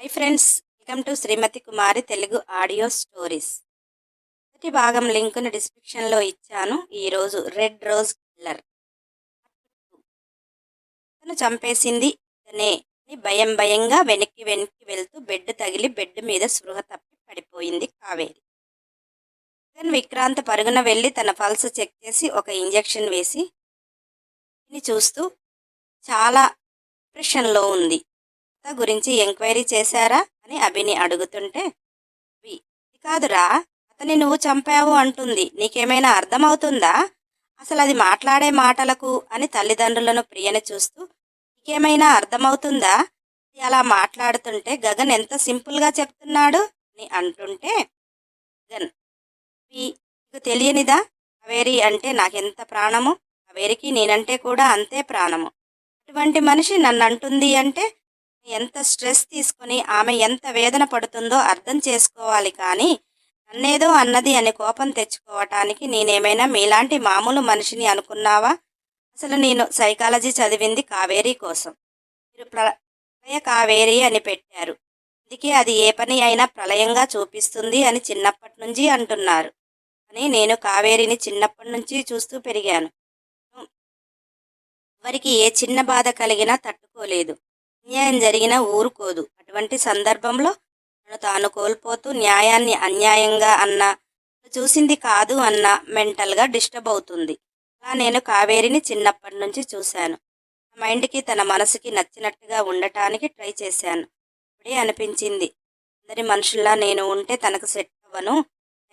High friends, welcome to Srimathi Kumari Telugu audio stories. మొదటి భాగం లింక్ను డిస్క్రిప్షన్లో ఇచ్చాను. ఈరోజు రెడ్ రోజ్ కిల్లర్. తను చంపేసింది ఇతనే అని భయంగా వెనక్కి వెళ్తూ బెడ్ తగిలి బెడ్ మీద స్పృహ తప్పి పడిపోయింది కావేరి. జగన్ విక్రాంత్ పరుగున వెళ్ళి తన పల్స్ చెక్ చేసి ఒక ఇంజెక్షన్ వేసి చూస్తూ చాలా డిప్రెషన్లో ఉంది. గురించి ఎంక్వైరీ చేశారా అని అభిని అడుగుతుంటే, ఇది కాదురా, అతన్ని నువ్వు చంపావు అంటుంది. నీకేమైనా అర్థమవుతుందా? అసలు అది మాట్లాడే మాటలకు అని తల్లిదండ్రులను ప్రియని చూస్తూ, నీకేమైనా అర్థమవుతుందా? అలా మాట్లాడుతుంటే గగన్ ఎంత సింపుల్గా చెప్తున్నాడు అని అంటుంటే, గగన్ నీకు తెలియనిదా? కావేరి అంటే నాకెంత ప్రాణము, కావేరికి నేనంటే కూడా అంతే ప్రాణము. అటువంటి మనిషి నన్ను అంటుంది అంటే ఎంత స్ట్రెస్ తీసుకొని ఆమె ఎంత వేదన పడుతుందో అర్థం చేసుకోవాలి. కానీ నన్నేదో అన్నది అనే కోపం తెచ్చుకోవటానికి నేనేమైనా మీలాంటి మామూలు మనిషిని అనుకున్నావా? అసలు నేను సైకాలజీ చదివింది కావేరీ కోసం. మీరు ప్రళయ కావేరి అని పెట్టారు, అందుకే అది ఏ పని అయినా ప్రళయంగా చూపిస్తుంది అని చిన్నప్పటి నుంచి అంటున్నారు. అని నేను కావేరిని చిన్నప్పటి నుంచి చూస్తూ పెరిగాను. ఎవరికి ఏ చిన్న బాధ కలిగినా తట్టుకోలేదు, అన్యాయం జరిగినా ఊరుకోదు. అటువంటి సందర్భంలో తను తాను కోల్పోతూ న్యాయాన్ని అన్యాయంగా అన్నా, చూసింది కాదు అన్న మెంటల్గా డిస్టర్బ్ అవుతుంది. అలా నేను కావేరిని చిన్నప్పటి నుంచి చూశాను. నా మైండ్కి తన మనసుకి నచ్చినట్టుగా ఉండటానికి ట్రై చేశాను. ఇప్పుడే అనిపించింది, అందరి మనుషుల్లా నేను ఉంటే తనకు సెట్ అవ్వను,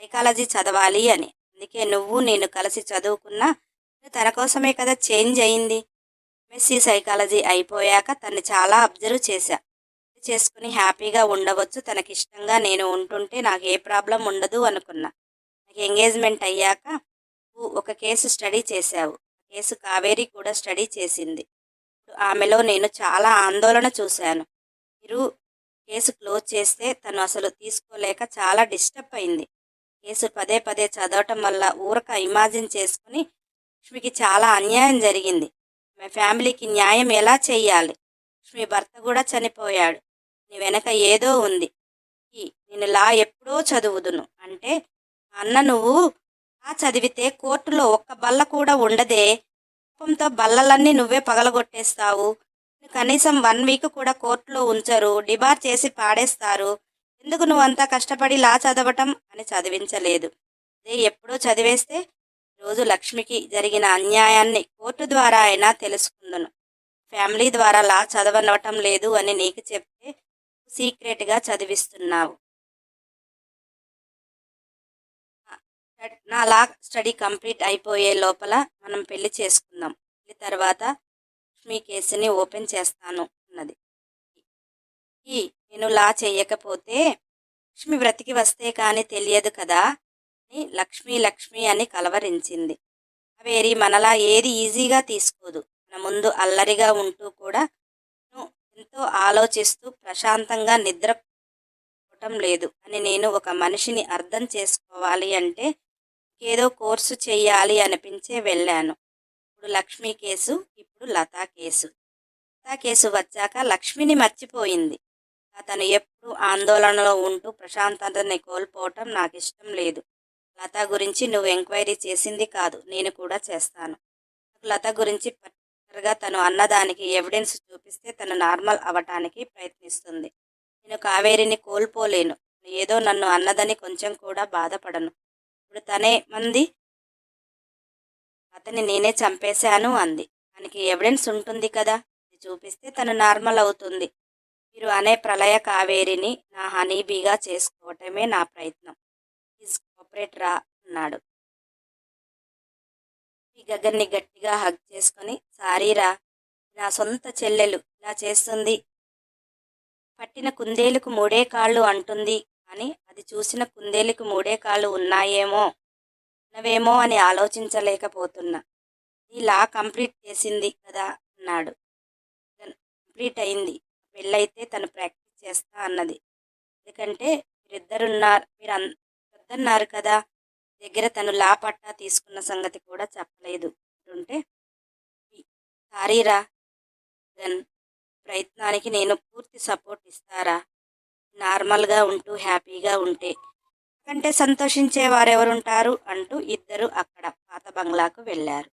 సైకాలజీ చదవాలి అని. అందుకే నువ్వు నేను కలిసి చదువుకున్నా తన కోసమే కదా చేంజ్ అయింది. ఎంఎస్సీ సైకాలజీ అయిపోయాక తన్ని చాలా అబ్జర్వ్ చేసుకుని హ్యాపీగా ఉండవచ్చు. తనకిష్టంగా నేను ఉంటుంటే నాకు ఏ ప్రాబ్లం ఉండదు అనుకున్నా. నాకు ఎంగేజ్మెంట్ అయ్యాక నువ్వు ఒక కేసు స్టడీ చేశావు. కేసు కావేరి కూడా స్టడీ చేసింది. ఆమెలో నేను చాలా ఆందోళన చూశాను. మీరు కేసు క్లోజ్ చేస్తే తను అసలు తీసుకోలేక చాలా డిస్టర్బ్ అయింది. కేసు పదే చదవటం వల్ల ఊరక ఇమాజిన్ చేసుకుని లక్ష్మికి చాలా అన్యాయం జరిగింది. ఆమె ఫ్యామిలీకి న్యాయం ఎలా చెయ్యాలి? లక్ష్మి భర్త కూడా చనిపోయాడు. నీ వెనక ఏదో ఉంది. నేను లా ఎప్పుడో చదువుదును అంటే, అన్న నువ్వు లా చదివితే కోర్టులో ఒక్క బల్ల కూడా ఉండదే. కోపంతో బల్లలన్నీ నువ్వే పగలగొట్టేస్తావు. కనీసం 1 వీక్ కూడా కోర్టులో ఉంచరు, డిబార్ చేసి పాడేస్తారు. ఎందుకు నువ్వంతా కష్టపడి లా చదవటం అని చదివించలేదు. అదే ఎప్పుడో చదివేస్తే రోజు లక్ష్మికి జరిగిన అన్యాయాన్ని కోర్టు ద్వారా అయినా తెలుసుకుందును. ఫ్యామిలీ ద్వారా లా చదవనవటం లేదు అని నీకు చెప్తే సీక్రెట్గా చదివిస్తున్నావు. నా లా స్టడీ కంప్లీట్ అయిపోయే లోపల మనం పెళ్లి చేసుకుందాం. పెళ్లి తర్వాత లక్ష్మి కేసుని ఓపెన్ చేస్తాను అన్నది. నేను లా చేయకపోతే లక్ష్మి బ్రతికి వస్తే కానీ తెలియదు కదా అని లక్ష్మి అని కలవరించింది. కావేరి మనలా ఏది ఈజీగా తీసుకోదు. మన ముందు అల్లరిగా ఉంటూ కూడా ఎంతో ఆలోచిస్తూ ప్రశాంతంగా నిద్రపోవటం లేదు అని నేను ఒక మనిషిని అర్థం చేసుకోవాలి అంటే ఏదో కోర్సు చెయ్యాలి అనిపించే వెళ్ళాను. ఇప్పుడు లక్ష్మి కేసు, ఇప్పుడు లతా కేసు. లతా కేసు వచ్చాక లక్ష్మిని మర్చిపోయింది. తను ఎప్పుడు ఆందోళనలో ఉంటూ ప్రశాంతతని కోల్పోవటం నాకు ఇష్టం లేదు. లత గురించి నువ్వు ఎంక్వైరీ చేసింది కాదు, నేను కూడా చేస్తాను. లత గురించి పర్టికులర్గా తను అన్నదానికి ఎవిడెన్స్ చూపిస్తే తను నార్మల్ అవ్వటానికి ప్రయత్నిస్తుంది. నేను కావేరిని కోల్పోలేను. ఏదో నన్ను అన్నదని కొంచెం కూడా బాధపడను. ఇప్పుడు తనే మంది అతన్ని నేనే చంపేశాను అంది. దానికి ఎవిడెన్స్ ఉంటుంది కదా, అది చూపిస్తే తను నార్మల్ అవుతుంది. మీరు అనే ప్రళయ కావేరిని నా హనీబీగా చేసుకోవటమే నా ప్రయత్నం. ప్లీజ్ కోఆపరేట్ రా అన్నాడు. గగన్ని గట్టిగా హగ్ చేసుకొని, సారీరా, నా సొంత చెల్లెలు ఇలా చేస్తుంది. పట్టిన కుందేలుకు 3 కాళ్ళు అంటుంది, కానీ అది చూసిన కుందేలుకు 3 కాళ్ళు ఉన్నవేమో అని ఆలోచించలేకపోతున్నా. ఇలా కంప్లీట్ చేసింది కదా అన్నాడు. కంప్లీట్ అయింది, పెళ్ళైతే తను ప్రాక్టీస్ చేస్తా అన్నది. ఎందుకంటే మీరు వద్దన్నారు కదా, దగ్గర తను లా పట్టా తీసుకున్న సంగతి కూడా చెప్పలేదు అంటుంటే, సారీరా, ప్రయత్నానికి నేను పూర్తి సపోర్ట్ ఇస్తారా? నార్మల్గా ఉంటూ హ్యాపీగా ఉంటే కంటే సంతోషించే వారెవరుంటారు అంటూ ఇద్దరు అక్కడ పాత బంగ్లాకు వెళ్ళారు.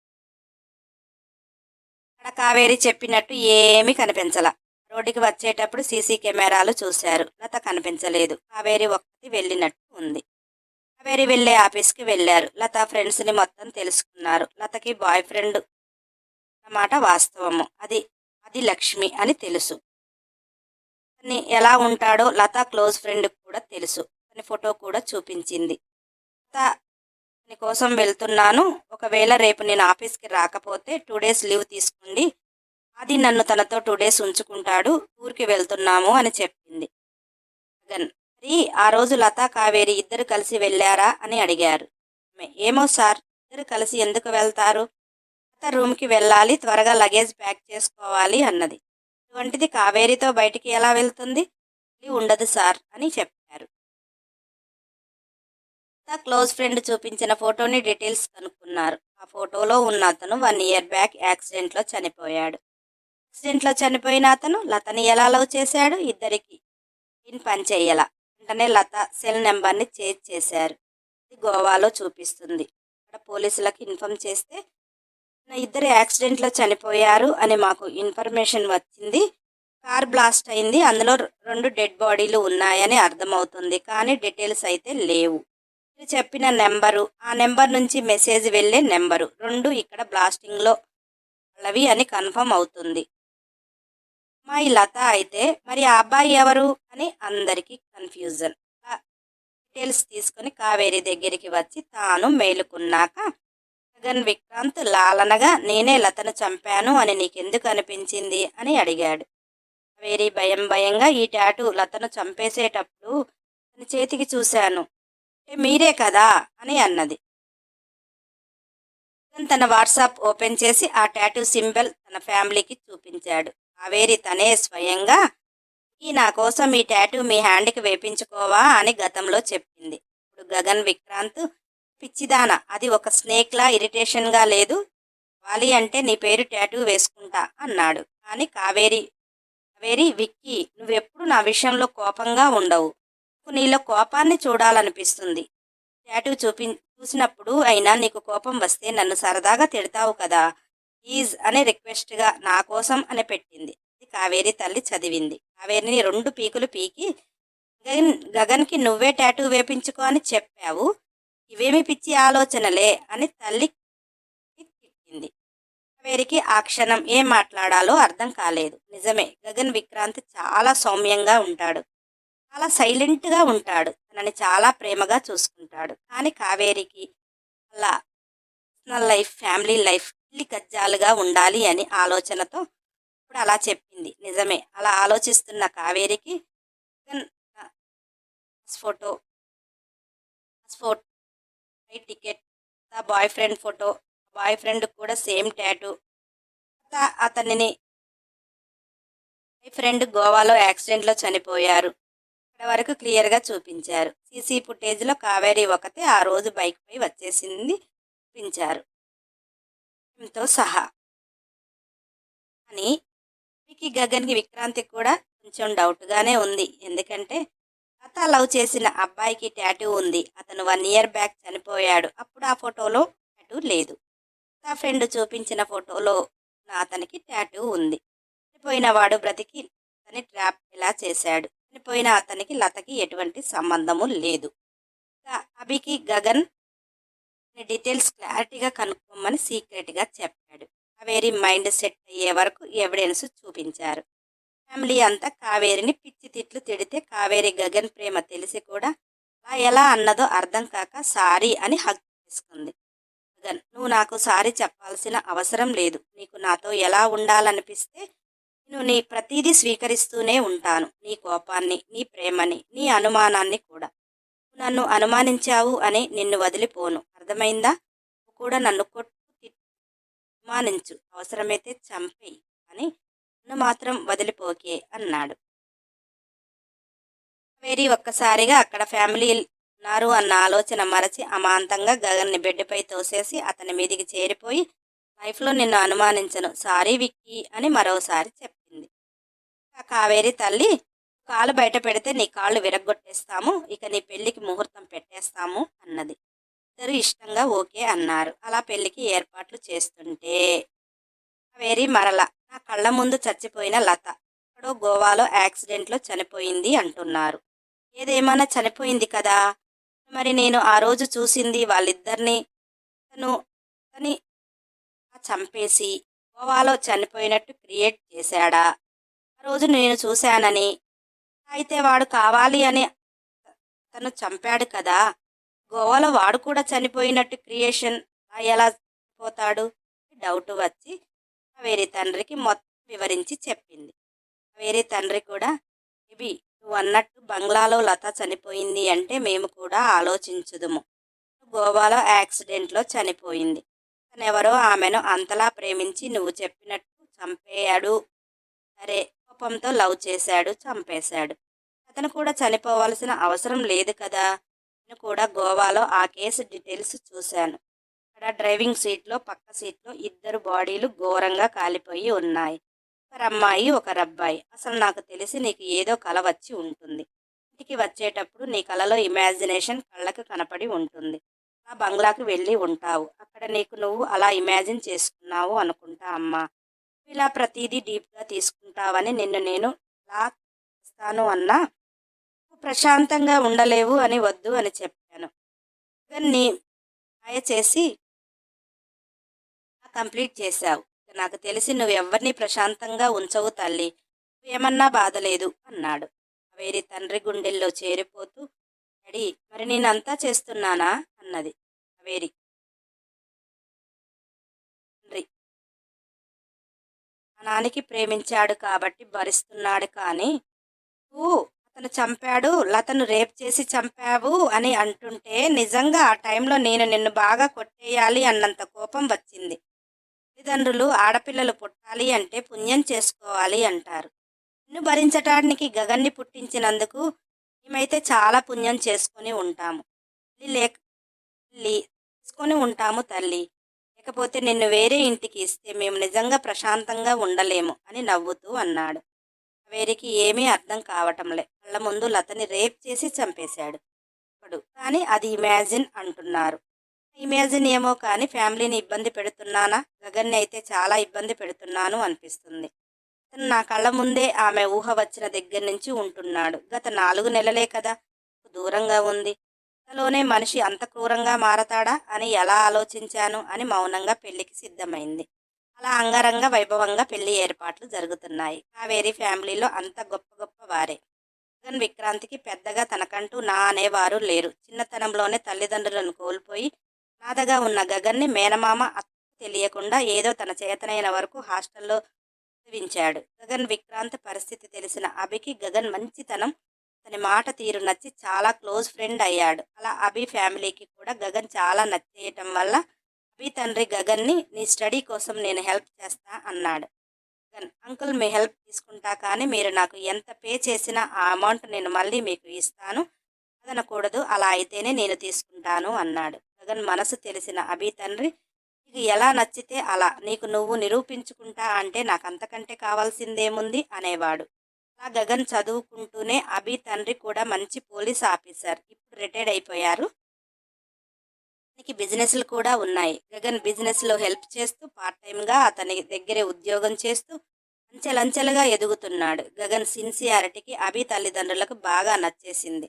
అక్కడ కావేరి చెప్పినట్టు ఏమీ కనిపించల. రోడ్డుకి వచ్చేటప్పుడు సీసీ కెమెరాలు చూశారు. లత కనిపించలేదు. కావేరి ఒక్కటి వెళ్ళినట్టు ఉంది. కావేరి వెళ్ళే ఆఫీస్కి వెళ్ళారు. లత ఫ్రెండ్స్ని మొత్తం తెలుసుకున్నారు. లతకి బాయ్ ఫ్రెండ్ అన్నమాట వాస్తవము. అది లక్ష్మి అని తెలుసు. అతన్ని ఎలా ఉంటాడో లత క్లోజ్ ఫ్రెండ్ కూడా తెలుసు. అతని ఫోటో కూడా చూపించింది. లత నీ కోసం వెళ్తున్నాను, ఒకవేళ రేపు నేను ఆఫీస్కి రాకపోతే 2 days లీవ్ తీసుకోండి, అది నన్ను తనతో 2 days ఉంచుకుంటాడు, ఊరికి వెళ్తున్నాము అని చెప్పింది. జగన్ మరి ఆ రోజు లత కావేరి ఇద్దరు కలిసి వెళ్ళారా అని అడిగారు. ఏమో సార్, ఇద్దరు కలిసి ఎందుకు వెళ్తారు, లత రూమ్కి వెళ్ళాలి, త్వరగా లగేజ్ ప్యాక్ చేసుకోవాలి అన్నది. అటువంటిది కావేరితో బయటికి ఎలా వెళ్తుంది, ఉండదు సార్ అని చెప్పారు. క్లోజ్ ఫ్రెండ్ చూపించిన ఫోటోని డీటెయిల్స్ కనుక్కున్నారు. ఆ ఫోటోలో ఉన్న అతను 1 year బ్యాక్ యాక్సిడెంట్లో చనిపోయాడు. యాక్సిడెంట్లో చనిపోయిన అతను లతని ఎలా లవ్ చేశాడు, ఇద్దరికి పని చెయ్యాల. వెంటనే లత సెల్ నెంబర్ని చేంజ్ చేశారు. ఇది గోవాలో చూపిస్తుంది. అక్కడ పోలీసులకు ఇన్ఫామ్ చేస్తే ఇద్దరు యాక్సిడెంట్లో చనిపోయారు అని మాకు ఇన్ఫర్మేషన్ వచ్చింది. కార్ బ్లాస్ట్ అయింది, అందులో 2 డెడ్ బాడీలు ఉన్నాయని అర్థమవుతుంది, కానీ డీటెయిల్స్ అయితే లేవు. మీరు చెప్పిన నెంబరు, ఆ నెంబర్ నుంచి మెసేజ్ వెళ్ళే నెంబరు 2 ఇక్కడ బ్లాస్టింగ్లో వాళ్ళవి అని కన్ఫర్మ్ అవుతుంది. అమ్మాయి లత అయితే మరి ఆ అబ్బాయి ఎవరు అని అందరికీ కన్ఫ్యూజన్. డీటెయిల్స్ తీసుకొని కావేరి దగ్గరికి వచ్చి తాను మేలుకున్నాక జగన్ విక్రాంత్ లాలనగా నేనే లతను చంపాను అని నీకెందుకు అనిపించింది అని అడిగాడు. కావేరి భయంగా ఈ టాటూ లతను చంపేసేటప్పుడు తన చేతికి చూశాను, మీరే కదా అని అన్నది. తన వాట్సాప్ ఓపెన్ చేసి ఆ టాటూ సింబల్ తన ఫ్యామిలీకి చూపించాడు. కావేరి తనే స్వయంగా నా కోసం ఈ టాటూ మీ హ్యాండ్కి వేపించుకోవా అని గతంలో చెప్పింది. ఇప్పుడు గగన్ విక్రాంత్ పిచ్చిదాన, అది ఒక స్నేక్లా ఇరిటేషన్గా లేదు, వాలి అంటే నీ పేరు టాటూ వేసుకుంటా అన్నాడు. కానీ కావేరి విక్కీ, నువ్వెప్పుడు నా విషయంలో కోపంగా ఉండవు, నీలో కోపాన్ని చూడాలనిపిస్తుంది, టాటూ చూసినప్పుడు అయినా నీకు కోపం వస్తే నన్ను సరదాగా తిడతావు కదా, ప్లీజ్ అని రిక్వెస్ట్గా నా కోసం అని పెట్టింది. కావేరి తల్లి చదివింది. కావేరిని 2 పీకులు పీకి గగన్కి నువ్వే టాటూ వేపించుకో అని చెప్పావు, ఇవేమి పిచ్చి ఆలోచనలే అని తల్లి తిట్టింది. కావేరికి ఆ క్షణం ఏం మాట్లాడాలో అర్థం కాలేదు. నిజమే, గగన్ విక్రాంత్ చాలా సౌమ్యంగా ఉంటాడు, చాలా సైలెంట్గా ఉంటాడు, తనని చాలా ప్రేమగా చూసుకుంటాడు. కానీ కావేరికి అలా పర్సనల్ లైఫ్, ఫ్యామిలీ లైఫ్ ఇల్లి కజ్జాలుగా ఉండాలి అని ఆలోచనతో ఇప్పుడు అలా చెప్పింది. నిజమే, అలా ఆలోచిస్తున్న కావేరికి photo, flight ticket, boy friend photo, boy friend కూడా సేమ్ టాటూ, అతనిని బాయ్ ఫ్రెండ్ గోవాలో యాక్సిడెంట్లో చనిపోయారు, ఇక్కడ వరకు క్లియర్గా చూపించారు. సీసీ ఫుటేజ్లో కావేరి ఒకతే ఆ రోజు బైక్పై వచ్చేసింది చూపించారు తో సహా. కానీ గగన్కి విక్రాంతికి కూడా కొంచెం డౌట్గానే ఉంది. ఎందుకంటే లత లవ్ చేసిన అబ్బాయికి టాటూ ఉంది, అతను 1 year బ్యాక్ చనిపోయాడు, అప్పుడు ఆ ఫోటోలో టాటూ లేదు. లత ఫ్రెండ్ చూపించిన ఫోటోలో అతనికి టాటూ ఉంది. చనిపోయిన వాడు బ్రతికి అతని ట్రాప్ ఎలా చేశాడు, చనిపోయిన అతనికి లతకి ఎటువంటి సంబంధము లేదు. అభికి గగన్ డీటెయిల్స్ క్లారిటీగా కనుక్కోమని సీక్రెట్గా చెప్పాడు. కావేరి మైండ్ సెట్ అయ్యే వరకు ఎవిడెన్స్ చూపించారు. ఫ్యామిలీ అంతా కావేరిని పిచ్చి తిట్లు తిడితే కావేరి గగన్ ప్రేమ తెలిసి కూడా ఎలా అన్నదో అర్థం కాక సారీ అని హగ్ చేసుకుంది. గగన్, నువ్వు నాకు సారీ చెప్పాల్సిన అవసరం లేదు, నీకు నాతో ఎలా ఉండాలనిపిస్తే నేను నీ ప్రతిదీ స్వీకరిస్తూనే ఉంటాను, నీ కోపాన్ని, నీ ప్రేమని, నీ అనుమానాన్ని కూడా. నువ్వు నన్ను అనుమానించావు అని నిన్ను వదిలిపోను, అర్థమైందా? నువ్వు కూడా నన్ను కొట్టు, అనుమానించు, అవసరమైతే చంపేయి, అని నన్ను మాత్రం వదిలిపోకే అన్నాడు. కావేరి ఒక్కసారిగా అక్కడ ఫ్యామిలీ ఉన్నారు అన్న ఆలోచన మరచి అమాంతంగా గగన్ని బెడ్పై తోసేసి అతని మీదికి చేరిపోయి లైఫ్లో నిన్ను అనుమానించను, సారీ విక్కీ అని మరోసారి చెప్పింది. కావేరి తల్లి కాలు బయట పెడితే నీ కాళ్ళు విరగ్గొట్టేస్తాము, ఇక నీ పెళ్లికి ముహూర్తం పెట్టేస్తాము అన్నది. ఇద్దరు ఇష్టంగా ఓకే అన్నారు. అలా పెళ్లికి ఏర్పాట్లు చేస్తుంటే కావేరి మరల నా కళ్ళ ముందు చచ్చిపోయిన లత ఎక్కడో గోవాలో యాక్సిడెంట్లో చనిపోయింది అంటున్నారు. ఏదేమైనా చనిపోయింది కదా, మరి నేను ఆ రోజు చూసింది వాళ్ళిద్దరిని తను తని చంపేసి గోవాలో చనిపోయినట్టు క్రియేట్ చేశాడా? ఆ రోజు నేను చూశానని, అయితే వాడు కావాలి అని తను చంపాడు కదా, గోవాలో వాడు కూడా చనిపోయినట్టు క్రియేషన్ ఎలా పోతాడు? డౌట్ వచ్చి కావేరి తండ్రికి మొత్తం వివరించి చెప్పింది. కావేరి తండ్రి కూడా మేబీ నువ్వు అన్నట్టు బంగ్లాలో లత చనిపోయింది అంటే మేము కూడా ఆలోచించుదుము. గోవాలో యాక్సిడెంట్లో చనిపోయింది. తనెవరో ఆమెను అంతలా ప్రేమించి నువ్వు చెప్పినట్టు చంపేయాడు. సరే, కోపంతో లవ్ చేశాడు, చంపేశాడు. అతను కూడా చనిపోవాల్సిన అవసరం లేదు కదా. నేను కూడా గోవాలో ఆ కేసు డీటెయిల్స్ చూశాను. అక్కడ డ్రైవింగ్ సీట్లో పక్క సీట్లో ఇద్దరు బాడీలు ఘోరంగా కాలిపోయి ఉన్నాయి. ఒకరమ్మాయి ఒకరబ్బాయి. అసలు నాకు తెలిసి నీకు ఏదో కల వచ్చి ఉంటుంది. ఇంటికి వచ్చేటప్పుడు నీ కలలో ఇమాజినేషన్ కళ్ళకు కనపడి ఉంటుంది. ఆ బంగ్లాకు వెళ్ళి ఉంటావు. అక్కడ నీకు నువ్వు అలా ఇమాజిన్ చేసుకున్నావు అనుకుంటా అమ్మా. ఇలా ప్రతిదీ డీప్గా తీసుకుంటావని నిన్ను నేను లా చేస్తాను అన్నా నువ్వు ప్రశాంతంగా ఉండలేవు అని వద్దు అని చెప్పాను. నీ మాయ చేసి కంప్లీట్ చేశావు. నాకు తెలిసి నువ్వెవ్వరినీ ప్రశాంతంగా ఉంచవు తల్లి. నువ్వేమన్నా బాధలేదు అన్నాడు. కావేరి తండ్రి గుండెల్లో చేరిపోతూ, డాడీ మరి నేనంతా చేస్తున్నానా అన్నది. కావేరి తండ్రి మా నాన్నకి ప్రేమించాడు కాబట్టి భరిస్తున్నాడు, కానీ నువ్వు అతను చంపాడు, లతను రేప్ చేసి చంపావు అని అంటుంటే నిజంగా ఆ టైంలో నేను నిన్ను బాగా కొట్టేయాలి అన్నంత కోపం వచ్చింది. తల్లిదండ్రులు ఆడపిల్లలు పుట్టాలి అంటే పుణ్యం చేసుకోవాలి అంటారు. నిన్ను భరించటానికి గగన్ని పుట్టించినందుకు మేమైతే చాలా పుణ్యం చేసుకొని ఉంటాము. తీసుకొని ఉంటాము తల్లి. లేకపోతే నిన్ను వేరే ఇంటికి ఇస్తే మేము నిజంగా ప్రశాంతంగా ఉండలేము అని నవ్వుతూ అన్నాడు. కావేరికి ఏమీ అర్థం కావటంలే. కళ్ళ ముందు లతని రేప్ చేసి చంపేశాడు కానీ అది ఇమాజిన్ అంటున్నారు. ఇమాజిన్ ఏమో కానీ ఫ్యామిలీని ఇబ్బంది పెడుతున్నానా? గగన్ని అయితే చాలా ఇబ్బంది పెడుతున్నాను అనిపిస్తుంది. అతను నా కళ్ళ ముందే ఆమె ఊహ వచ్చిన దగ్గర నుంచి ఉంటున్నాడు. గత 4 నెలలే కదా దూరంగా ఉంది. అంతలోనే మనిషి అంత క్రూరంగా మారతాడా అని ఎలా ఆలోచించాను అని మౌనంగా పెళ్లికి సిద్ధమైంది. అలా అంగరంగ వైభవంగా పెళ్లి ఏర్పాట్లు జరుగుతున్నాయి. కావేరి ఫ్యామిలీలో అంత గొప్ప గొప్ప వారే. గగన్ విక్రాంతికి పెద్దగా తనకంటూ నా అనేవారు లేరు. చిన్నతనంలోనే తల్లిదండ్రులను కోల్పోయి నాదగా ఉన్న గగన్ని మేనమామ అత్తకు తెలియకుండా ఏదో తన చేతనైన వరకు హాస్టల్లో చదివించాడు. గగన్ విక్రాంత్ పరిస్థితి తెలిసిన అభికి గగన్ మంచితనం, అతని మాట తీరు నచ్చి చాలా క్లోజ్ ఫ్రెండ్ అయ్యాడు. అలా అభి ఫ్యామిలీకి కూడా గగన్ చాలా నచ్చేయటం వల్ల అభి తండ్రి గగన్ని నీ స్టడీ కోసం నేను హెల్ప్ చేస్తా అన్నాడు. గగన్ అంకుల్ మీ హెల్ప్ తీసుకుంటా, కానీ మీరు నాకు ఎంత పే చేసినా ఆ అమౌంట్ నేను మళ్ళీ మీకు ఇస్తాను అదనకూడదు, అలా అయితేనే నేను తీసుకుంటాను అన్నాడు. గగన్ మనసు తెలిసిన అభి తండ్రి నీకు ఎలా నచ్చితే అలా, నీకు నువ్వు నిరూపించుకుంటా అంటే నాకు అంతకంటే కావాల్సిందేముంది అనేవాడు. అలా గగన్ చదువుకుంటూనే అభి తండ్రి కూడా మంచి పోలీస్ ఆఫీసర్, ఇప్పుడు రిటైర్డ్ అయిపోయారు. అతనికి బిజినెస్లు కూడా ఉన్నాయి. గగన్ బిజినెస్లో హెల్ప్ చేస్తూ పార్ట్ టైంగా అతని దగ్గరే ఉద్యోగం చేస్తూ అంచెలంచెలుగా ఎదుగుతున్నాడు. గగన్ సిన్సియారిటీకి అభి తల్లిదండ్రులకు బాగా నచ్చేసింది.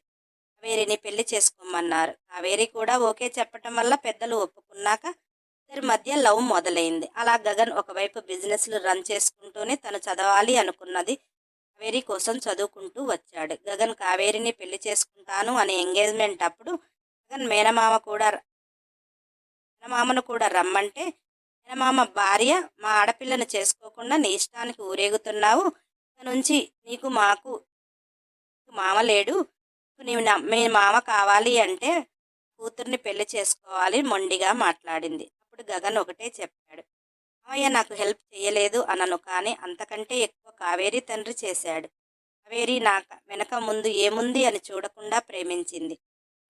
కావేరిని పెళ్లి చేసుకోమన్నారు. కావేరి కూడా ఓకే చెప్పటం వల్ల పెద్దలు ఒప్పుకున్నాక ఇద్దరి మధ్య లవ్ మొదలైంది. అలా గగన్ ఒకవైపు బిజినెస్లు రన్ చేసుకుంటూనే తను చదవాలి అనుకున్నది కావేరి కోసం చదువుకుంటూ వచ్చాడు. గగన్ కావేరిని పెళ్లి చేసుకుంటాను అనే ఎంగేజ్మెంట్ అప్పుడు గగన్ మేనమామను కూడా రమ్మంటే, మేనమామ భార్య మా ఆడపిల్లను చేసుకోకుండా నీ ఇష్టానికి ఊరేగుతున్నావు, ఇక నుంచి నీకు మాకు మామ లేడు, మీ మామ కావాలి అంటే కూతుర్ని పెళ్లి చేసుకోవాలి మొండిగా మాట్లాడింది. అప్పుడు గగన్ ఒకటే చెప్పాడు, మామయ్య నాకు హెల్ప్ చేయలేదు అనను, కానీ అంతకంటే ఎక్కువ కావేరి తండ్రి చేశాడు. కావేరి నా వెనక ముందు ఏముంది అని చూడకుండా ప్రేమించింది.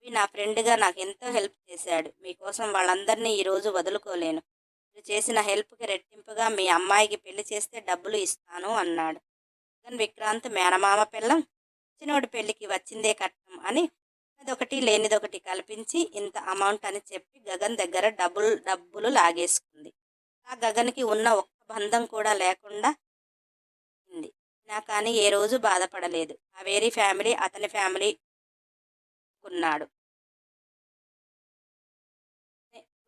నా ఫ్రెండ్గా నాకు ఎంతో హెల్ప్ చేశాడు. మీకోసం వాళ్ళందరినీ ఈరోజు వదులుకోలేను. మీరు చేసిన హెల్ప్కి రెట్టింపుగా మీ అమ్మాయికి పెళ్లి చేస్తే డబ్బులు ఇస్తాను అన్నాడు. గగన్ విక్రాంత్ మేనమామ పిల్లం వచ్చినోడి పెళ్ళికి వచ్చిందే కట్నం అని అదొకటి లేనిదొకటి కల్పించి ఇంత అమౌంట్ అని చెప్పి గగన్ దగ్గర డబ్బులు లాగేసుకుంది. ఆ గగన్కి ఉన్న ఒక్క బంధం కూడా లేకుండా ఉంది. నా కానీ ఏ రోజు బాధపడలేదు. కావేరి ఫ్యామిలీ అతని ఫ్యామిలీ ఉన్నాడు.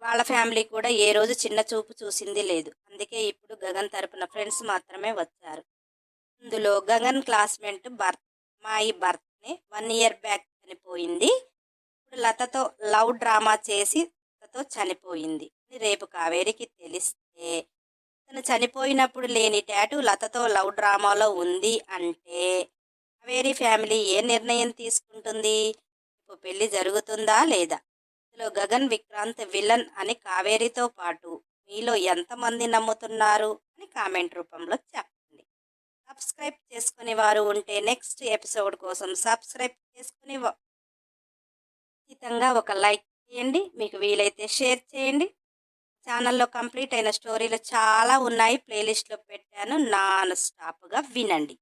వాళ్ళ ఫ్యామిలీ కూడా ఏ రోజు చిన్న చూపు చూసింది లేదు. అందుకే ఇప్పుడు గగన్ తరపున ఫ్రెండ్స్ మాత్రమే వచ్చారు. ఇందులో గగన్ క్లాస్మేట్ అమ్మాయి భర్తని 1 ఇయర్ బ్యాక్ చనిపోయింది. ఇప్పుడు లతతో లవ్ డ్రామా చేసి లతతో చనిపోయింది అని రేపు కావేరికి తెలిస్తే తను చనిపోయినప్పుడు లేని టాటూ లతతో లవ్ డ్రామాలో ఉంది అంటే కావేరి ఫ్యామిలీ ఏ నిర్ణయం తీసుకుంటుంది? ఇప్పుడు పెళ్లి జరుగుతుందా లేదా? ఇందులో గగన్ విక్రాంత్ విలన్ అని కావేరితో పాటు మీలో ఎంతమంది నమ్ముతున్నారు అని కామెంట్ రూపంలో చెప్పండి. సబ్స్క్రైబ్ చేసుకునే వారు ఉంటే నెక్స్ట్ ఎపిసోడ్ కోసం సబ్స్క్రైబ్ చేసుకుని ఖచ్చితంగా ఒక లైక్ చేయండి. మీకు వీలైతే షేర్ చేయండి. ఛానల్లో కంప్లీట్ అయిన స్టోరీలు చాలా ఉన్నాయి, ప్లేలిస్ట్లో పెట్టాను, నాన్ స్టాప్గా వినండి.